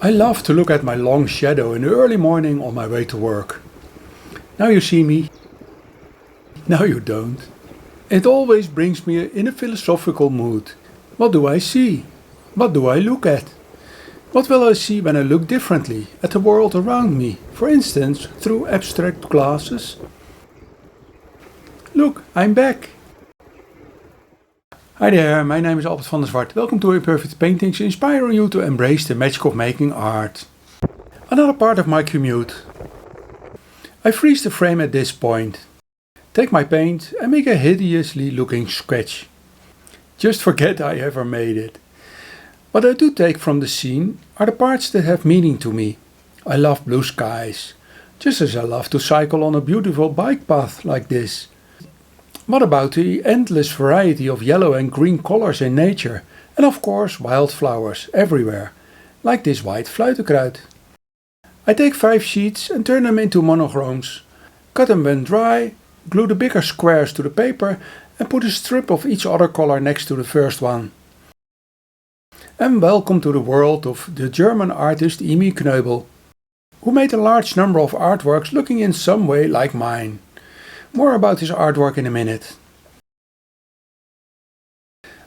I love to look at my long shadow in the early morning on my way to work. Now you see me, now you don't. It always brings me in a philosophical mood. What do I see? What do I look at? What will I see when I look differently at the world around me, for instance, through abstract glasses? Look, I'm back! Hi there, my name is Albert van der Zwart. Welcome to Imperfect Paintings, inspiring you to embrace the magic of making art. Another part of my commute. I freeze the frame at this point. Take my paint and make a hideously looking sketch. Just forget I ever made it. What I do take from the scene are the parts that have meaning to me. I love blue skies, just as I love to cycle on a beautiful bike path like this. What about the endless variety of yellow and green colors in nature, and of course wildflowers everywhere, like this white fluitenkruid. I take 5 sheets and turn them into monochromes, cut them when dry, glue the bigger squares to the paper and put a strip of each other color next to the first one. And welcome to the world of the German artist Emil Knöbel, who made a large number of artworks looking in some way like mine. More about his artwork in a minute.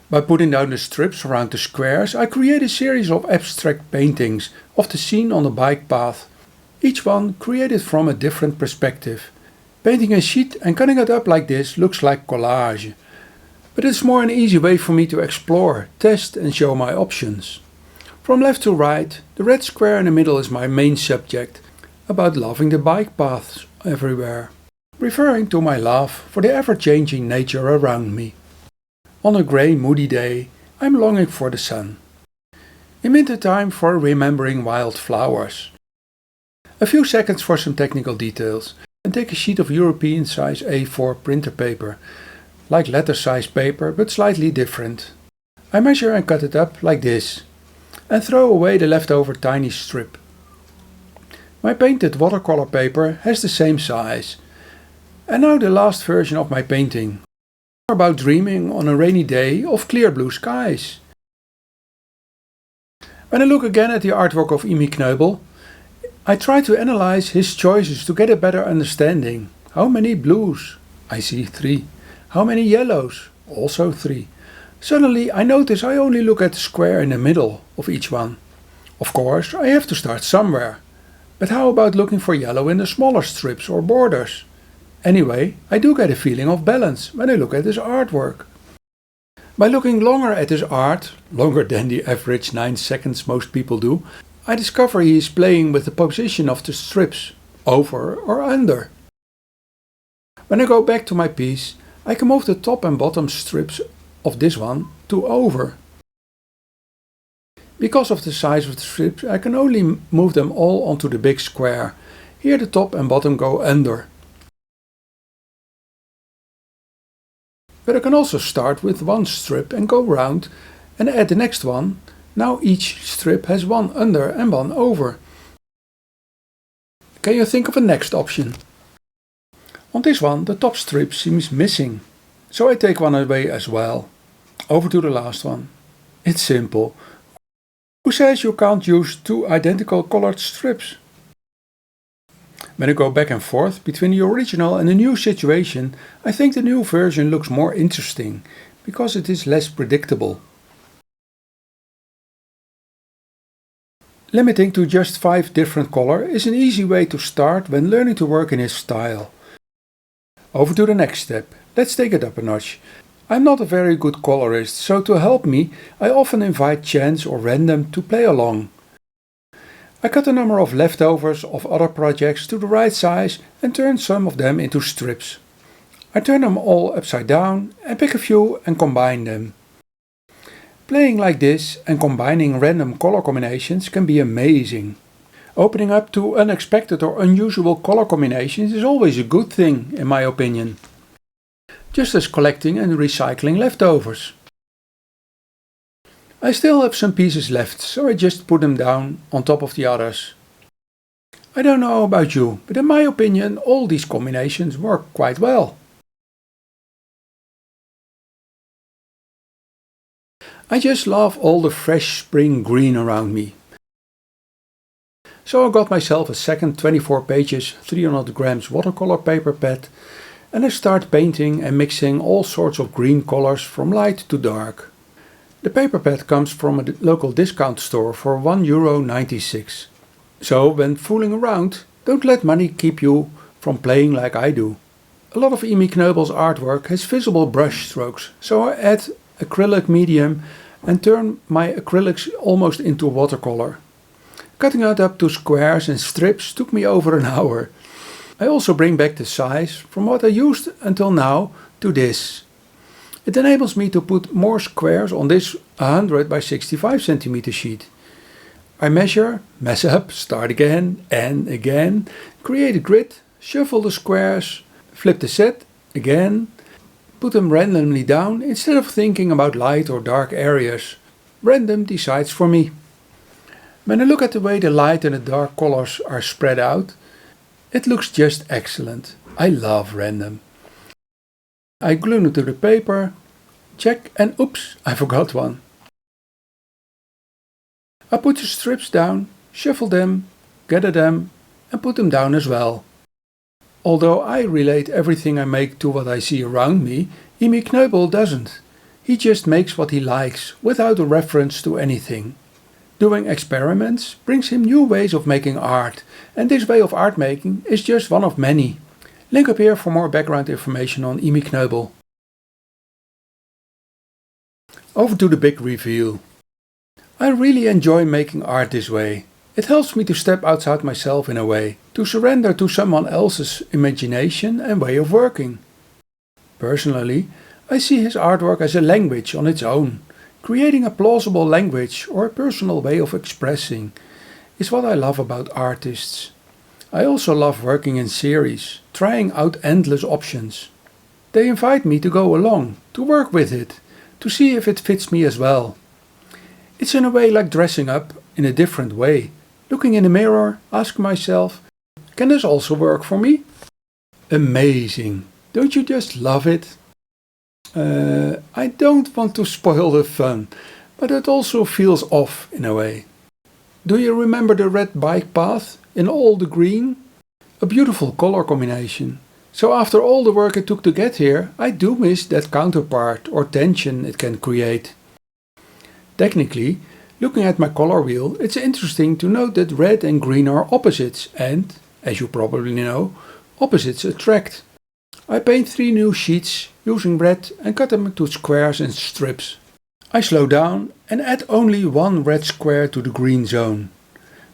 By putting down the strips around the squares, I create a series of abstract paintings of the scene on the bike path, each one created from a different perspective. Painting a sheet and cutting it up like this looks like collage, but it's more an easy way for me to explore, test and show my options. From left to right, the red square in the middle is my main subject, about loving the bike paths everywhere, referring to my love for the ever-changing nature around me. On a grey, moody day, I'm longing for the sun. In wintertime for remembering wild flowers. A few seconds for some technical details, and take a sheet of European size A4 printer paper, like letter size paper but slightly different. I measure and cut it up like this, and throw away the leftover tiny strip. My painted watercolor paper has the same size. And now the last version of my painting, about dreaming on a rainy day of clear blue skies. When I look again at the artwork of Emil Knöbel, I try to analyze his choices to get a better understanding. How many blues? I see 3. How many yellows? Also 3. Suddenly I notice I only look at the square in the middle of each one. Of course, I have to start somewhere. But how about looking for yellow in the smaller strips or borders? Anyway, I do get a feeling of balance when I look at his artwork. By looking longer at his art, longer than the average 9 seconds most people do, I discover he is playing with the position of the strips, over or under. When I go back to my piece, I can move the top and bottom strips of this one to over. Because of the size of the strips, I can only move them all onto the big square. Here the top and bottom go under. But I can also start with one strip and go round and add the next one. Now each strip has one under and one over. Can you think of a next option? On this one the top strip seems missing, so I take one away as well. Over to the last one. It's simple. Who says you can't use 2 identical colored strips? When I go back and forth between the original and the new situation, I think the new version looks more interesting, because it is less predictable. Limiting to just 5 different colors is an easy way to start when learning to work in his style. Over to the next step. Let's take it up a notch. I'm not a very good colorist, so to help me, I often invite chance or random to play along. I cut a number of leftovers of other projects to the right size and turn some of them into strips. I turn them all upside down and pick a few and combine them. Playing like this and combining random color combinations can be amazing. Opening up to unexpected or unusual color combinations is always a good thing, in my opinion. Just as collecting and recycling leftovers. I still have some pieces left, so I just put them down on top of the others. I don't know about you, but in my opinion all these combinations work quite well. I just love all the fresh spring green around me. So I got myself a second 24 pages 300 grams watercolor paper pad and I start painting and mixing all sorts of green colors from light to dark. The paper pad comes from a local discount store for €1.96. So when fooling around, don't let money keep you from playing like I do. A lot of Imi Knoebel's artwork has visible brush strokes, so I add acrylic medium and turn my acrylics almost into watercolor. Cutting it up to squares and strips took me over an hour. I also bring back the size from what I used until now to this. It enables me to put more squares on this 100 by 65 cm sheet. I measure, mess up, start again and again, create a grid, shuffle the squares, flip the set, again, put them randomly down instead of thinking about light or dark areas. Random decides for me. When I look at the way the light and the dark colors are spread out, it looks just excellent. I love random. I glue it to the paper, check, and oops, I forgot one. I put the strips down, shuffle them, gather them and put them down as well. Although I relate everything I make to what I see around me, Imi Knoebel doesn't. He just makes what he likes without a reference to anything. Doing experiments brings him new ways of making art, and this way of art making is just one of many. Link up here for more background information on Imi Knoebel. Over to the big reveal. I really enjoy making art this way. It helps me to step outside myself in a way, to surrender to someone else's imagination and way of working. Personally, I see his artwork as a language on its own. Creating a plausible language or a personal way of expressing is what I love about artists. I also love working in series, trying out endless options. They invite me to go along, to work with it, to see if it fits me as well. It's in a way like dressing up in a different way. Looking in the mirror, ask myself, can this also work for me? Amazing! Don't you just love it? I don't want to spoil the fun, but it also feels off in a way. Do you remember the red bike path in all the green? A beautiful color combination. So after all the work it took to get here, I do miss that counterpart or tension it can create. Technically, looking at my color wheel, it's interesting to note that red and green are opposites and, as you probably know, opposites attract. I paint 3 new sheets using red and cut them into squares and strips. I slow down and add only 1 red square to the green zone,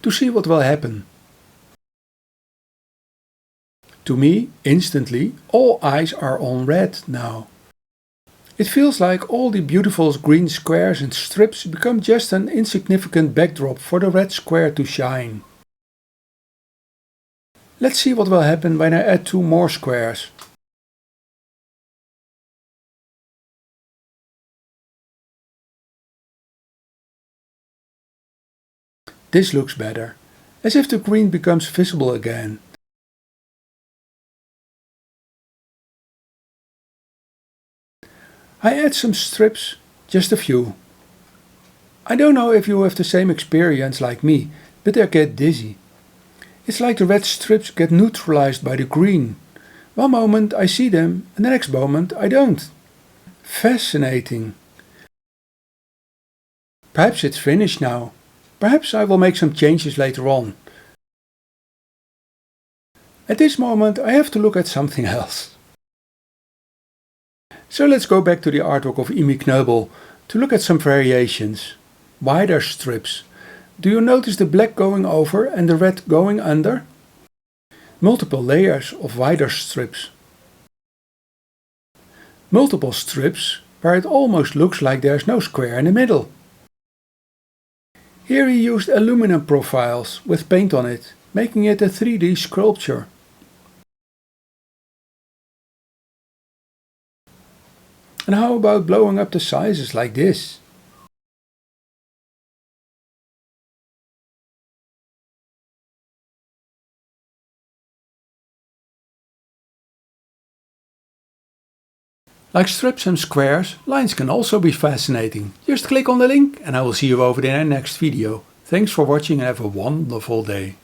to see what will happen. To me, instantly, all eyes are on red now. It feels like all the beautiful green squares and strips become just an insignificant backdrop for the red square to shine. Let's see what will happen when I add 2 more squares. This looks better, as if the green becomes visible again. I add some strips, just a few. I don't know if you have the same experience like me, but I get dizzy. It's like the red strips get neutralized by the green. One moment I see them and the next moment I don't. Fascinating. Perhaps it's finished now. Perhaps I will make some changes later on. At this moment I have to look at something else. So let's go back to the artwork of Imi Knoebel to look at some variations. Wider strips. Do you notice the black going over and the red going under? Multiple layers of wider strips. Multiple strips where it almost looks like there's no square in the middle. Here he used aluminum profiles with paint on it, making it a 3D sculpture. And how about blowing up the sizes like this? Like strips and squares, lines can also be fascinating. Just click on the link and I will see you over there in the next video. Thanks for watching and have a wonderful day.